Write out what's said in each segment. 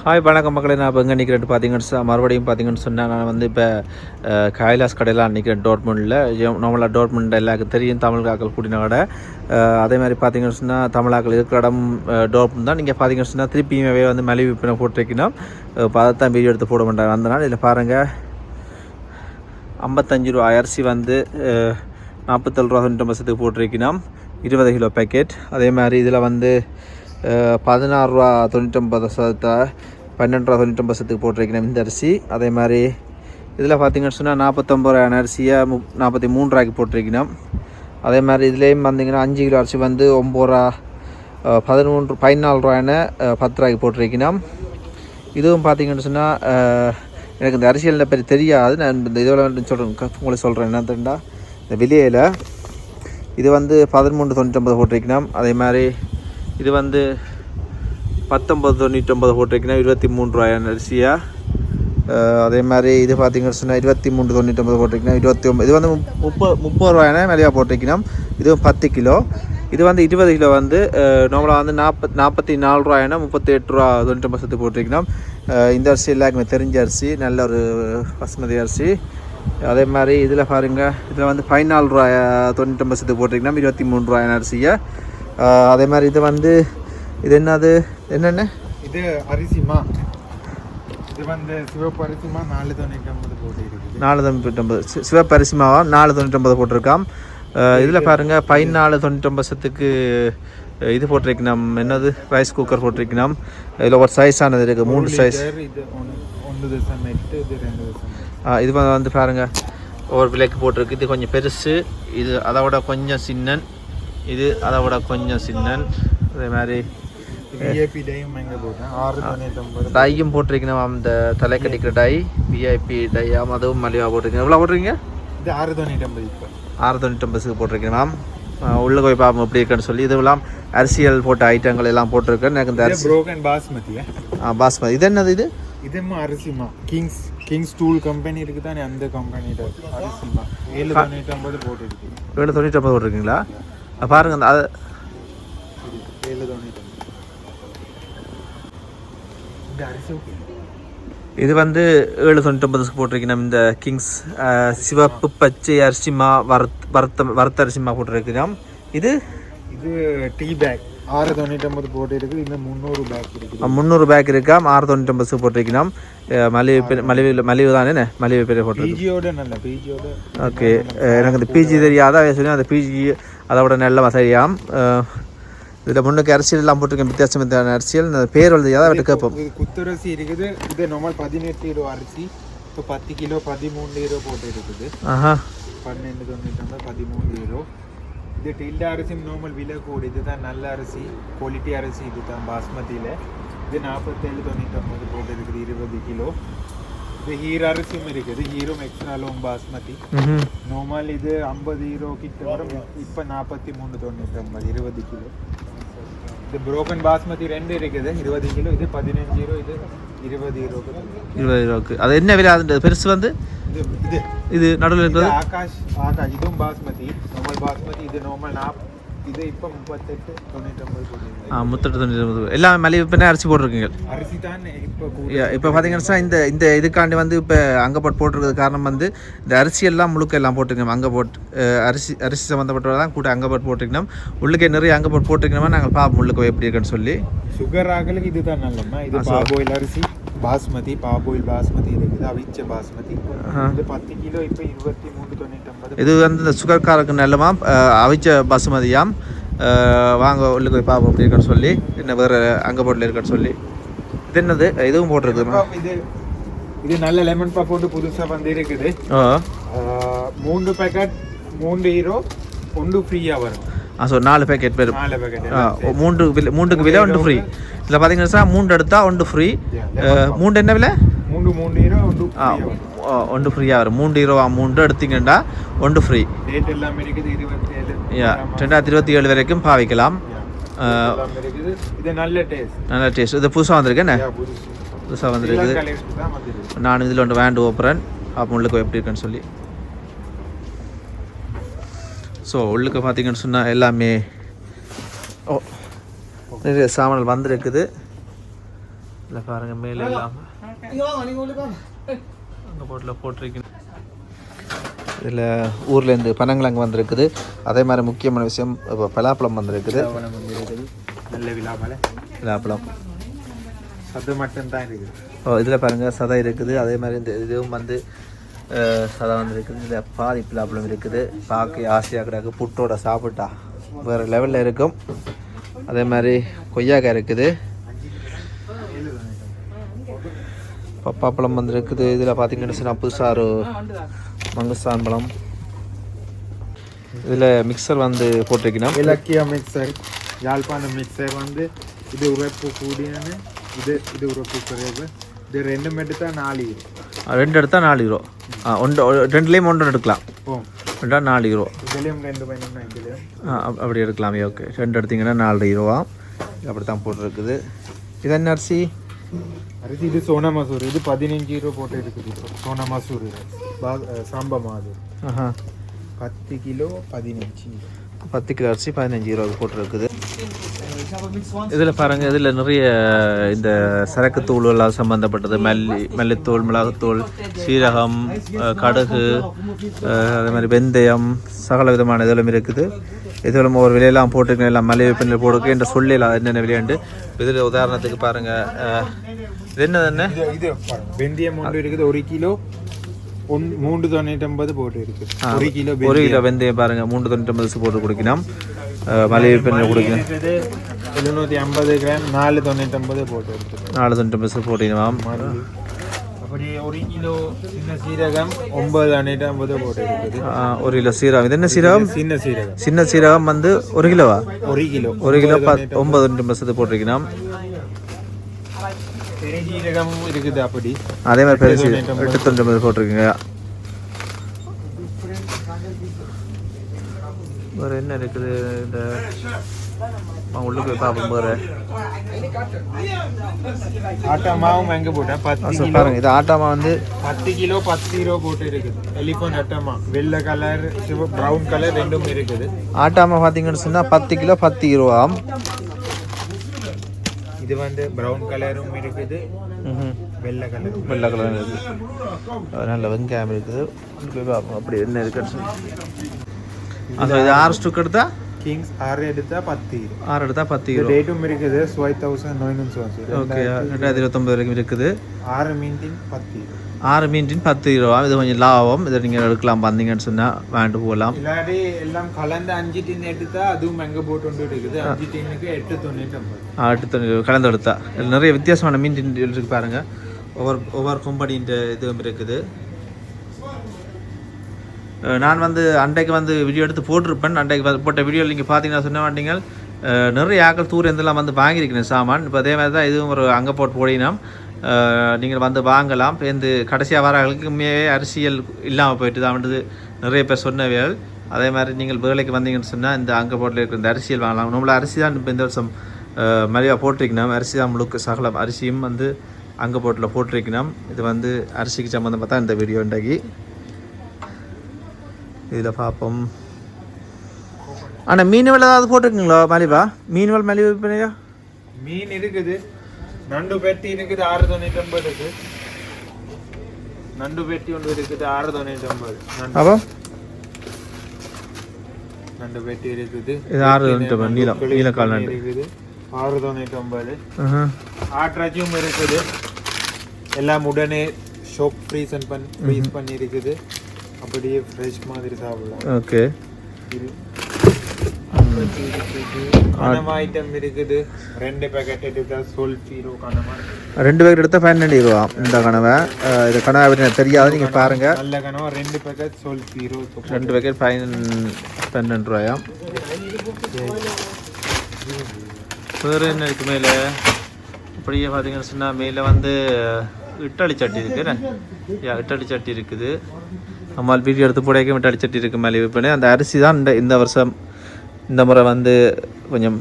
Hi வணக்கம் மக்களே. நான் இப்போ எங்கே நிற்கிறேன் பார்த்தீங்கன்னு மறுபடியும் பார்த்தீங்கன்னு சொன்னால் நான் வந்து இப்போ கைலாஸ் கடையில் நிற்கிறேன் டோர்ட்முண்டில். நம்மளா டோர்ட்முண்ட் எல்லாருக்கும் தெரியும், தமிழ்காக்கள் கூட்டின கடை. அதே மாதிரி பார்த்தீங்கன்னு சொன்னால் தமிழாக்கள் இருக்கிற இடம் டோர்ட்முண்ட் தான். நீங்கள் பார்த்தீங்கன்னு சொன்னால் திருப்பியுமே வந்து மலிவு விற்பனை போட்டிருக்கீங்கன்னா இப்போ அதை தான் வீடியோ எடுத்து போட மாட்டாங்க. வந்தனால் இதில் பாருங்கள் 55 ரூபா அரிசி வந்து 47 ரூபா 90 போட்டிருக்கீங்கன்னா 20 கிலோ பேக்கெட். அதே மாதிரி இதில் வந்து 16 ரூபா 99 12 ரூபா 99 போட்டிருக்கணும் இந்த அரிசி. அதே மாதிரி இதில் பார்த்தீங்கன்னு சொன்னால் 49 ரூபாயான அரிசியை 43 ரூபாய்க்கு போட்டிருக்கணும். அதே மாதிரி இதுலேயும் வந்தீங்கன்னா 5 கிலோ அரிசி வந்து 9 ரூபா 14 ரூபாயான 10 ரூபாய்க்கு போட்டிருக்கணும். இதுவும் பார்த்தீங்கன்னு சொன்னால் எனக்கு இந்த அரசியலில் பற்றி தெரியாது. நான் இந்த இதோட உங்களுக்கு சொல்கிறேன் என்னதுண்டா, இந்த விலையில் இது வந்து 13.99 போட்டிருக்கணும். அதே மாதிரி இது வந்து 19.99 போட்டிருக்கீங்கன்னா 23 ரூபாயான அரிசியாக. அதே மாதிரி இது பார்த்தீங்கன்னு சொன்னால் 23.99 போட்டிருக்கீங்கன்னா 29. இது வந்து 30 ரூபாயான மேலேயா போட்டிருக்கணும். இதுவும் 10 கிலோ. இது வந்து 20 கிலோ வந்து நார்மலாக வந்து 44 ரூபாயான 38 ரூபா 99 போட்டிருக்கணும். இந்த அரிசி எல்லாருக்குமே தெரிஞ்ச அரிசி, நல்ல ஒரு பசுமதி அரிசி. அதே மாதிரி இதில் பாருங்கள், இதில் வந்து 14 ரூபா 99 போட்டிருக்கணும் 23 ரூபாயான அரிசியை. அதே மாதிரி இது வந்து இது என்னென்ன இது அரிசிமா, இது வந்து சிவப்பு அரிசிமா 4.99 போட்டிருக்கு. 4.99 சிவப்பு அரிசிமாவா 4.99 போட்டிருக்காம். இதில் பாருங்கள் 14.99 இது போட்டிருக்கணும். என்னது ரைஸ் குக்கர் போட்டிருக்கணும். இதில் ஒரு சைஸானது இருக்குது, 3 சைஸ். இது 1.8, இது 2. இது வந்து பாருங்கள் ஒரு விலைக்கு போட்டிருக்கு. இது கொஞ்சம் பெருசு, இது அதை விட கொஞ்சம் சின்னன், இது அதை விட கொஞ்சம் சின்னன். அதே மாதிரி விஐபி டையும் எங்கே போட்டேன் 6.99 டையும் போட்டிருக்கணும். அந்த தலை கட்டிக்கிற டை விஐபி டையாம், அதுவும் மலிவாக போட்டிருக்கீங்க. எவ்வளோ போட்டிருக்கீங்க? இது 6.99 இப்போ 6.99 போட்டிருக்கேன் மேம். உள்ளே போய் பார்ப்போம் எப்படி இருக்குன்னு சொல்லி. இதுவெல்லாம் அரிசியல் போட்ட ஐட்டங்கள் எல்லாம் போட்டிருக்கேன். எனக்கு இந்த அரிசி புரோக்கன் பாஸ்மதி. பாஸ்மதி இது என்னது? இது இதுமா அரிசிமா கிங்ஸ் டூல் கம்பெனி இருக்குது தானே, அந்த கம்பெனியோட அரிசிமா 7.99 போட்டிருக்கு. 7.99 போட்டிருக்கீங்களா? பாருங்க அந்த 7.99 இந்த அரிசி. இது வந்து 7.99 போட்டிருக்கணும். இந்த கிங்ஸ் சிவப்பு பச்சை அரிசிமா வறுத்த அரிசிமா போட்டிருக்கணும். இது டீ பேக் 6.99 போட்டிருக்கு. இந்த 300 பேக் இருக்குது. 300 பேக் இருக்கா 6.99 போட்டிருக்கணும். மலிவு தானே, மலிவு பேர் போட்டிருக்கு. பிஜியோட நல்ல பிஜியோட. ஓகே, எனக்கு இந்த பிஜி தெரியாத சொல்லி அந்த பிஜி அதோட நல்ல வசதியாம். இதில் முன்னுக்கு அரசியல் எல்லாம் போட்டிருக்கேன், வித்தியாசமான அரசியல். இந்த பேர் எழுதியாதான் அவர்கிட்ட கேட்போம். குத்தரிசி இருக்குது. இது நார்மல் 18 ரூபா அரிசி. இப்போ 10 கிலோ 13 ரூபா போட்டு இருக்குது. 12.99 13 ரூபா. இது டில்ட அரிசி நார்மல் விலை கூடி. இதுதான் நல்ல அரிசி, குவாலிட்டி அரிசி. இதுதான் பாஸ்மதியில். இது 47.99 போட்டு இருக்குது 20 கிலோ. இது ஹீரோ அரிசியும் இருக்குது. Hero extra loan basmati normal இது 50 ரூபா கிட்ட வரும். இப்போ 43.99 20 கிலோ. இது புரோக்கன் பாஸ்மதி 2 இருக்குது 20 கிலோ. இது 15 ரூபா, இது 20 ரூபாய்க்கு. அது என்ன விலை? அது பெருசு வந்து இது நடுவில் இருக்கிறது ஆகாஷ் இதுவும் பாஸ்மதி, நார்மல் பாஸ்மதி. இது நார்மல் இது இப்போ 38.99 38.99 எல்லாமே மலிவு விற்பனை அரிசி போட்டிருக்கீங்க. அரிசி தான் இப்போ பார்த்தீங்கன்னா இந்த இதுக்காண்டி வந்து இப்போ அங்கே போட்டிருக்கிறது காரணம் வந்து இந்த அரிசியெல்லாம் முழுக்க எல்லாம் போட்டிருக்கோம். அங்கே அரிசி சம்மந்தப்பட்டவரை தான் கூட அங்கே போட்டிருக்கணும். உள்ளுக்கே நிறைய அங்கே போட்டிருக்கணுமா நாங்கள் பார்ப்போம் உள்ளுக்கு எப்படி இருக்குன்னு சொல்லி. சுகர் ஆகலுக்கு இதுதான் நல்லம்மா. இது பாபோயில் அரிசி பாஸ்மதி, பாபோயில் பாஸ்மதி இருக்குது, அவிச்ச பாஸ்மதி. இது 10 கிலோ இப்போ 23.99. இது வந்து இந்த சுகர்காரருக்கு நல்லமா அவிச்ச பாசுமதியாம். வாங்க உள்ளுக்கு போய் பார்ப்போம் எப்படி இருக்குன்னு சொல்லி. என்ன வேறு அங்கே போட்டில் இருக்குன்னு சொல்லி. இது என்னது? இதுவும் போட்டிருக்கு. இது நல்ல லெமன் பா போட்டு புதுசாக வந்து இருக்குது. 3 பேக்கெட் 3 ஹீரோ 1 ஃப்ரீயாக வரும். ஸோ 4 பேக்கெட் பேர் 3க்கு விலை 1 ஃப்ரீ. இதில் பார்த்தீங்கன்னா 3 எடுத்தா 1 ஃப்ரீ. 3 என்ன விலை? 3 ஹீரோ 1 ஃப்ரீயாக வரும். 3 ஹீரோவா 3 எடுத்தீங்கன்னா 1 ஃப்ரீ. டேட் எல்லாமே இருக்குது 27. 2027 வரைக்கும் பாவிக்கலாம். இது நல்ல டேஸ்ட். இது புதுசாக வந்திருக்கு என்ன? புதுசாக வந்துருக்குது. நான் இதில் ஒன்று வேண்டு ஓப்புறேன் அப்போ உள்ளுக்கு எப்படி இருக்குன்னு சொல்லி. ஸோ உள்ளுக்கு பார்த்தீங்கன்னு சொன்னால் எல்லாமே நிறைய சாமான்கள் வந்துருக்குது. இல்லை பாருங்கள் மேலே இல்லாமல் அங்கே போட்டில் போட்டிருக்கணும். இதில் ஊர்லேருந்து பனங்கிழங்கு வந்திருக்குது. அதே மாதிரி முக்கியமான விஷயம் இப்போ பலாப்பழம் வந்திருக்குது. நல்ல விழாப்பழம் சது மட்டும்தான் இருக்குது. இதில் பாருங்கள் சதை இருக்குது. அதே மாதிரி இந்த இதுவும் வந்து சதை வந்துருக்குது. இதில் பாதி பலாப்பழம் இருக்குது. பார்க்க ஆசையாக கிடக்கு. புட்டோட சாப்பிட்டா வேறு லெவலில் இருக்கும். அதே மாதிரி கொய்யாக்காய் இருக்குது. பப்பாப்பழம் வந்துருக்குது. இதில் பார்த்தீங்கன்னா புதுசாக ஒரு மங்குஸ்தான் பழம். இதில் மிக்சர் வந்து போட்டிருக்கணும். இலக்கிய மிக்சர், யாழ்ப்பாணம் மிக்சர் வந்து இது உரைப்பு கூடியன்னு, இது உரைப்பு குறைவு. இது ரெண்டும் எடுத்தால் 4 யூரோ. 2 எடுத்தால் 4 யூரோ. ரெண்டுலேயும் 1 எடுக்கலாம். ரெண்டா 4 யூரோ. இதுலேயும் 2 வேணும்னா இதுலேயும் அப்படி எடுக்கலாமே. ஓகே, 2 எடுத்திங்கன்னா 4 யூரோவா. அப்படி தான் போட்டிருக்குது. இது என்ன அரிசி? அரிசி இது சோனா மசூர். இது 15 யூரோ போட்டு இருக்குது. இப்போ சோனா மசூர் சாம்பா மாது 10 கிலோ 15 யூரோ. 10 கிலோ அரிசி 15 யூரோவுக்கு போட்டிருக்குது. இதில் பாருங்கள், இதில் நிறைய இந்த சரக்கு தூள்களால் சம்மந்தப்பட்டது. மல்லித்தூள், மிளகுத்தூள், சீரகம், கடுகு, அதே மாதிரி வெந்தயம், சகல விதமான இதெல்லாம் இருக்குது. இதெல்லாம் ஒரு விலையெல்லாம் போட்டுருக்கேன். எல்லாம் மலிவு பின்னர் போட்டுருக்கு என்று சொல்லலாம் என்னென்ன விலையாண்டு. இதில் உதாரணத்துக்கு பாருங்கள், இது என்ன இது வெந்தயம் ஒன்று இருக்குது. 1 கிலோ 3.99 போட்டு இருக்குது. 1 கிலோ வெந்தயம் பாருங்கள் 3.99 போட்டு கொடுக்கணும். மலிவு பின்னர் கொடுக்கணும். 750 கிராம் 4.99 போட்டு இருக்குது. 4.99 போட்டினோம். அப்படி 1 கிலோ சின்ன சீரகம் 9.99 போட்டு இருக்குது. 1 கிலோ சீரகம். இது என்ன சீரகம்? சின்ன சீரகம். சின்ன சீரகம் வந்து 1 கிலோவா? 1 கிலோ 9.99 போட்டிருக்கணும். பெரிய சீரகமும் இருக்குது. அப்படி அதே மாதிரி பெரிய சீரகம் 8.99 போட்டிருக்குங்க. வேறு என்ன இருக்குது? இந்த உள்ளுக்கு போய் பார்ப்போம். வேறு ஆட்டா மாவும் எங்கே போட்டேன்? 10 பாருங்க. இது ஆட்டாமா வந்து 10 கிலோ 10 யூரோ போட்டு இருக்குது. எலிஃபண்ட் ஆட்டாமா வெள்ளை கலர், ப்ரௌன் கலர் ரெண்டும் இருக்குது. ஆட்டாமா பார்த்தீங்கன்னு சொன்னால் 10 கிலோ 10 யூரோவாம். இது வந்து ப்ரௌன் கலரும் இருக்குது, வெள்ளை கலர் இருக்குது. நல்ல வெங்காயம் இருக்குது. போய் பார்ப்போம் அப்படி என்ன இருக்குன்னு. இது 6 ஸ்டூக் எடுத்தா கிங்ஸ் 6 எடுத்தா 10 யூரோ. 6 எடுத்தா 10 யூரோ. டேட்டும் இருக்குது 2900. ஓகே, 2019 வரைக்கும் இருக்குது. 6 மீன் 10 யூரோ. 6 மீன் 10 யூரோவா. இது கொஞ்சம் லாபம். இதை நீங்கள் எடுக்கலாம். வந்தீங்கன்னு சொன்னால் வாங்கிட்டு போகலாம். இல்லாட்டி எல்லாம் கலந்து 5 டின் எடுத்தா அதுவும் எங்கே போட்டு இருக்குது. 5 டின்னுக்கு 8.99. 8.99 கலந்து எடுத்தா. நிறைய வித்தியாசமான மீன் இருக்கு பாருங்கள். ஒவ்வொரு கம்பெனின்ற இதுவும் இருக்குது. நான் வந்து அன்றைக்கு வந்து வீடியோ எடுத்து போட்டிருப்பேன். அன்றைக்கு போட்ட வீடியோவில் நீங்கள் பார்த்தீங்கன்னா சொன்ன மாட்டீங்க, நிறைய ஆக்கள் தூர் எந்தெல்லாம் வந்து வாங்கியிருக்கிறேன் சாமான். இப்போ அதே மாதிரி தான் இதுவும் ஒரு அங்கே போட்டு போடினோம். நீங்கள் வந்து வாங்கலாம். இந்த கடைசியாக வர ஆளுக்கு உண்மையாகவே அரசியல் இல்லாமல் போயிட்டு தான் நிறைய பேர் சொன்னவைகள். அதே மாதிரி நீங்கள் வேலைக்கு வந்தீங்கன்னு சொன்னால் இந்த அங்கே போட்டில் இருக்கிற இந்த அரிசியல் வாங்கலாம். நம்மள அரிசி தான் இப்போ இந்த வருஷம் மலிவாக போட்டிருக்கணும். அரிசி தான் முழுக்க சகலம் அரிசியும் வந்து அங்கே போட்டில் போட்டிருக்கணும். இது வந்து அரிசிக்கு சம்மந்தமாக தான் இந்த வீடியோ இன்றைக்கு. இதில் பார்ப்போம். ஆனால் மீன் விலை ஏதாவது போட்டிருக்குங்களா மலிவா? மீன் விலை மலிவு விற்பனையா? மீன் இருக்குது. நண்டு பெட்டி இருக்குது 6.99. நண்டு பெட்டி ஒன்று இருக்குது 6.99. அப்போ நண்டு பெட்டி இருக்குது. இது 6.99 நீலக்கால் நண்டு இருக்குது 6.99. ஆட்ராச்சியும் இருக்குது. எல்லாம் உடனே ஷாப் ஃப்ரீஸ் பண்ணி இருக்குது. அப்படியே ஃப்ரெஷ் மாதிரி சாப்பிடலாம். ஓகே. கனமா ஐட்டம் இருக்குது. 2 பேக்கெட் எடுத்தா $12 கனமா. 2 பேக்கெட் எடுத்தா 12 ரூபா. இந்த கனவை இது கனவை பற்றி தெரியாது. நீங்கள் பாருங்கள். நல்ல கனவா 2 பேக்கெட் $12. 2 பேக்கெட் 12 ரூபாயாம். வேறு என்ன இருக்குது மேலே? அப்படியே பார்த்தீங்கன்னு சொன்னால் மேலே வந்து இட்டாளி சட்டி இருக்குது. இட்டாளி சட்டி இருக்குது. நம்மால் வீடியோ எடுத்து போடைக்க இட்டாளி சட்டி இருக்குது மலிவு விற்பனை. அந்த அரிசி தான் இந்த வருஷம் இந்த முறை வந்து கொஞ்சம்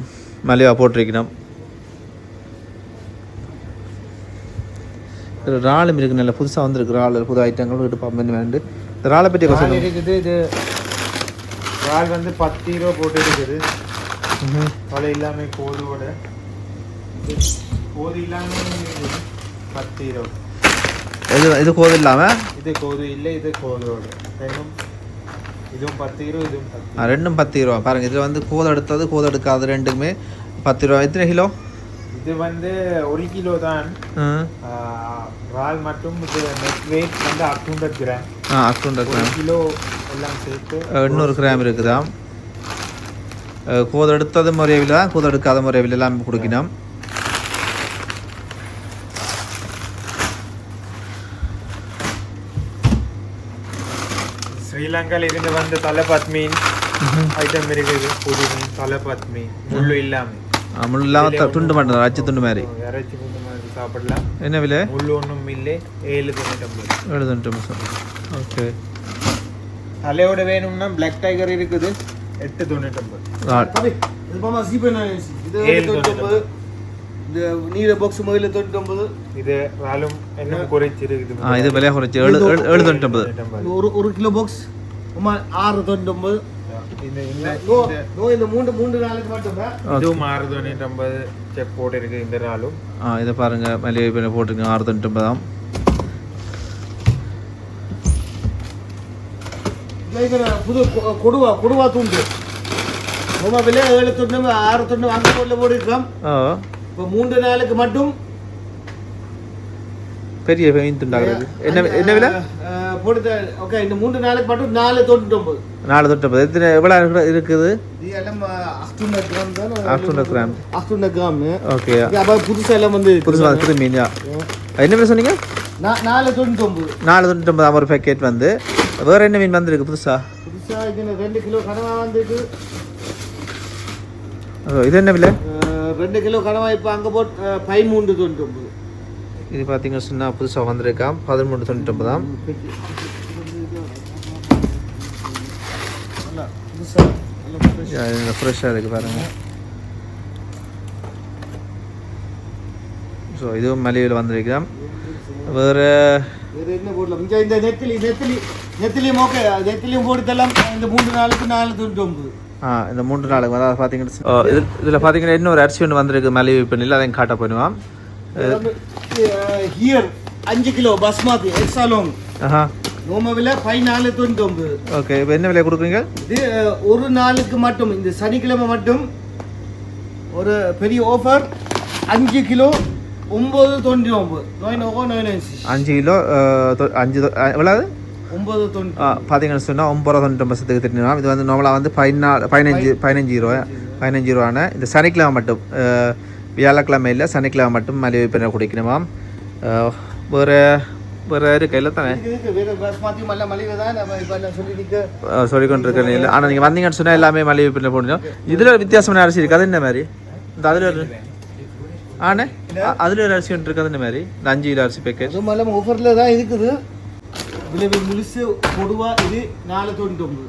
மலிவாக போட்டிருக்கணும். இறாலும் இருக்குது. நல்ல புதுசாக வந்துருக்கு இறால். புது ஐட்டங்களும் எடுப்பாங்க வேண்டு. இந்த இறாலை பற்றி கொஞ்சம் இருக்குது. இது இறால் வந்து 10 போட்டு இருக்குது. பல எல்லாமே கோதோட கோது இல்லாமல் 10 கிலோ. இது கோது இல்லாமல் இது கோது இல்லை, இது கோதோடு ரெண்டும். இதுவும் 10 கிலோ, இதுவும் 10. ரெண்டும் 10 ரூபா பாருங்கள். இதில் வந்து கோது எடுத்தது கோது எடுக்காது ரெண்டுமே 10 ரூபா. எத்தனை கிலோ? இது வந்து 1 கிலோ தான். ரால் மட்டும் இது நெட் வெயிட் வந்து 800 கிராம். 800 கிராம். கிலோ எல்லாம் சேர்த்து 800 கிராம் இருக்குதா. கோது எடுத்தது முறையில் தான், கோது எடுக்காத முறையில் எல்லாம் கொடுக்கணும். ஸ்ரீலங்காவில் இருந்து வந்து தலைப்பாத் மீன் ஐட்டம் இருக்குது. புது மீன் தலைப்பாத் மீன் முள்ளு இல்லாமல். முள்ளு இல்லாமல் துண்டு மட்டும் இறைச்சி துண்டு மாதிரி. இறைச்சி துண்டு மாதிரி சாப்பிடலாம். என்ன விலை? முள்ளு ஒன்றும் இல்லை. 7.99. 7.99. ஓகே. தலையோட வேணும்னா பிளாக் டைகர் இருக்குது 8.99. இது ராலும் என்ன குறைச்சிருக்குது. இது விலை குறைச்சி 7.99. 1 கிலோ பாக்ஸ் 6.99. இந்த மூன்று நாளுக்கு மட்டும் இதுவும் 6.99 செக் போட்டு இருக்கு இந்த ராலும். இதை பாருங்க மளிகை பண்ண போட்டுருங்க 6.99. புது கொடுவா தூண்டு ரொம்ப விலை 7.99 6.99 அங்கே போட்டு போட்டுருக்கோம். இப்போ 3 நாளுக்கு மட்டும் பெரிய மீன் துண்டாகிறது. என்ன விலை போட்டு? ஓகே, இந்த 3 நாளுக்கு மட்டும் 4.99. 4.99. எத்தனை எவ்வளோ இருக்குது? இதெல்லாம் 800 கிராம் தான். 800 கிராம். 800 கிராம். ஓகே. அப்போ புதுசாக எல்லாம் வந்து புதுசாக மீனா என்ன விலை சொன்னீங்க? 4.99. 4.99 ஒரு பேக்கெட் வந்து. வேற என்ன மீன் வந்துருக்கு புதுசா? இது 2 கிலோ கனவா வந்துருக்கு. இது என்ன விலை? 2 கிலோ கனவா இப்போ அங்கே போட்டு 13.99. இது பார்த்தீங்கன்னா சொன்னால் புதுசாக வந்திருக்கான் 13.99. ஃப்ரெஷ்ஷாக இருக்குது பாருங்கள். ஸோ இதுவும் மலிவில் வந்திருக்கான். வேறு என்ன போடலாம்? இந்த நெத்திலியும் ஓகே, நெத்திலியும் போட்டுத்தெல்லாம் இந்த 3 நாளுக்கு 4.99. இந்த 3 நாளுக்கு அதாவது பார்த்தீங்கன்னா இதில் பார்த்தீங்கன்னா இன்னொரு அரிசி ஒன்று வந்திருக்கு மலிவு விற்பனையில், அதையும் காட்ட பண்ணுவான். Here 5 kilo basmati extra long. நோம விலை 14.99. ஓகே. இப்போ என்ன விலை கொடுக்குறீங்க? இது ஒரு நாளுக்கு மட்டும், இந்த சனிக்கிழமை மட்டும் ஒரு பெரிய ஆஃபர். 5 கிலோ 9.99. 5 கிலோ 5 எவ்வளவு? 9.99. பார்த்தீங்கன்னு சொன்னால் 9.99 திருநாம். இது வந்து நார்மலாக வந்து 15 ரூபா 15 ரூபான. இந்த சனிக்கிழமை மட்டும், வியாழக்கிழமை இல்லை சனிக்கிழமை மட்டும் மலிவு விற்பனை குடிக்கணுமாம். வேறு இருக்கு இல்லை தானே சொல்லிக்கொண்டிருக்கேன் இல்லை. ஆனால் நீங்கள் வந்தீங்கன்னு சொன்னால் எல்லாமே மலிவு விற்பனை போடணும். இதில் வித்தியாசமான அரிசி இருக்குது. அது என்ன மாதிரி? இந்த அதில் ஒரு அதில் ஒரு அரிசி ஒன்று இருக்குது. அது என்ன மாதிரி? இந்த 5 கிலோ அரிசி பேக்கெட் ஆஃபரில் தான் இருக்குது. முழுசு கொடுவா இது 4.99.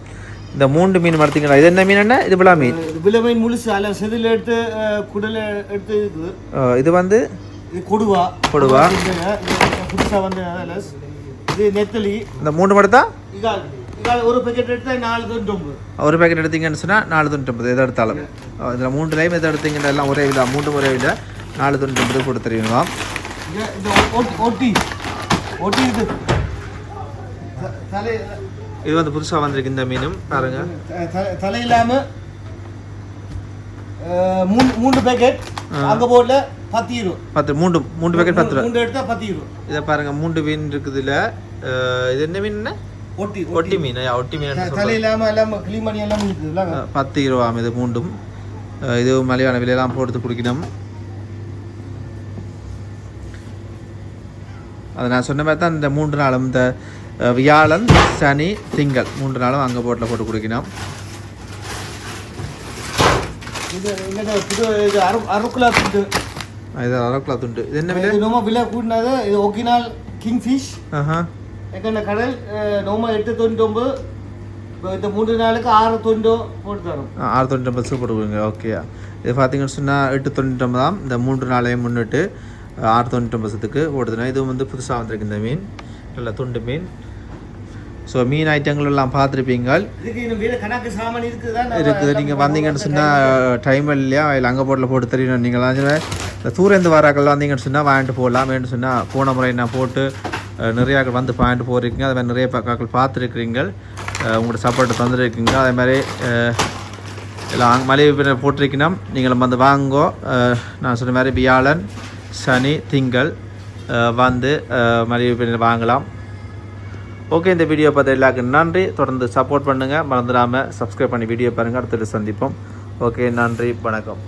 இந்த 3 மீன் பார்த்தீங்களா? இது என்ன மீன்? என்ன இது? விழா மீன். விலை மீன் முழுசு அல்ல செதில் எடுத்து குடலை எடுத்து இருக்குது. இது வந்து கொடுவா புதுசாக வந்து இது நெத்தலி. இந்த 3 மட்டும் தான். ஒரு பேக்கெட் எடுத்தால் 4.99. ஒரு பேக்கெட் எடுத்தீங்கன்னு சொன்னால் 4.99 எதை எடுத்தாலும். இதில் 3லையும் எதை எடுத்தீங்கன்னா எல்லாம் ஒரே விலை, 3 ஒரே விலை 4.99 கொடுத்து தெரியுமா? ஒட்டி இது இது வந்து புதுசாக வந்திருக்கு இந்த மீனும் பாருங்க. தலை இல்லாமல் 3 பேக்கெட் அங்கே போடல 10 ரூபா. 3 பேக்கெட் 10 ரூபா. 3 எடுத்தா 10 ரூபா. இதை பாருங்க 3 மீன் இருக்குது. இது என்ன மீன்? ஒட்டி மீன். ஒட்டி மீன் தலை இல்லாமல் எல்லாம் கிளீன் பண்ணி எல்லாம் இருக்குதுல்ல. 10 ரூபா இது 3ம். இது மலிவான விலையெல்லாம் போட்டு குடிக்கணும். அதை நான் சொன்ன மாதிரி தான் இந்த 3 நாளும், இந்த வியாழன் சனி திங்கள் 3 நாளும் அங்கே போட்டில் போட்டு குடிக்கணும். இது அரைக்குலா துண்டு. இது அரைக்குலா துண்டு. இது என்ன விலை? நோமா விலை கூட்டினது. இது ஒகினால் கிங் ஃபிஷ். எங்கன கடல் நோமா 8.99. இந்த 3 நாளுக்கு 6.99 போட்டு தரோம். 6.99 போட்டு கொடுங்க. ஓகே. இது பார்த்தீங்கன்னு சொன்னால் 8.99 தான். இந்த 3 நாளையும் முன்னிட்டு 6.99 போடுதுன்னா இது வந்து புதுசாக வந்திருக்கு இந்த மீன். நல்ல துண்டு மீன். ஸோ மீன் ஐட்டங்கள் எல்லாம் பார்த்துருப்பீங்க. இதுக்கு இன்னும் வேறு கணக்கு சாமான் இருக்குதுதான் இருக்குது. நீங்கள் வந்தீங்கன்னு சொன்னால் டைம் இல்லையா இல்லை அங்கே போட்டில் போட்டு தெரியும். நீங்களாம் இந்த தூரந்து வாராக்கள் வந்தீங்கன்னு சொன்னால் வாங்கிட்டு போகலாம். வேணும்னு சொன்னால் போன முறை நான் போட்டு நிறையா வந்து வாங்கிட்டு போகிறீங்க. அது மாதிரி நிறைய காக்கள் பார்த்துருக்குறீங்க. உங்களோட சப்போர்ட்டை தந்துருக்கீங்க. அதே மாதிரி எல்லாம் மலிவு பின்னர் போட்டிருக்கணும். நீங்களும் வந்து வாங்கோ. நான் சொன்ன மாதிரி வியாழன் சனி திங்கள் வந்து மலிவு பின்னர் வாங்கலாம். ஓகே, இந்த வீடியோ பார்த்து எல்லாருக்கும் நன்றி. தொடர்ந்து சப்போர்ட் பண்ணுங்கள். மறந்துடாமல் சப்ஸ்கிரைப் பண்ணி வீடியோ பாருங்கள். அடுத்தது சந்திப்போம். ஓகே, நன்றி, வணக்கம்.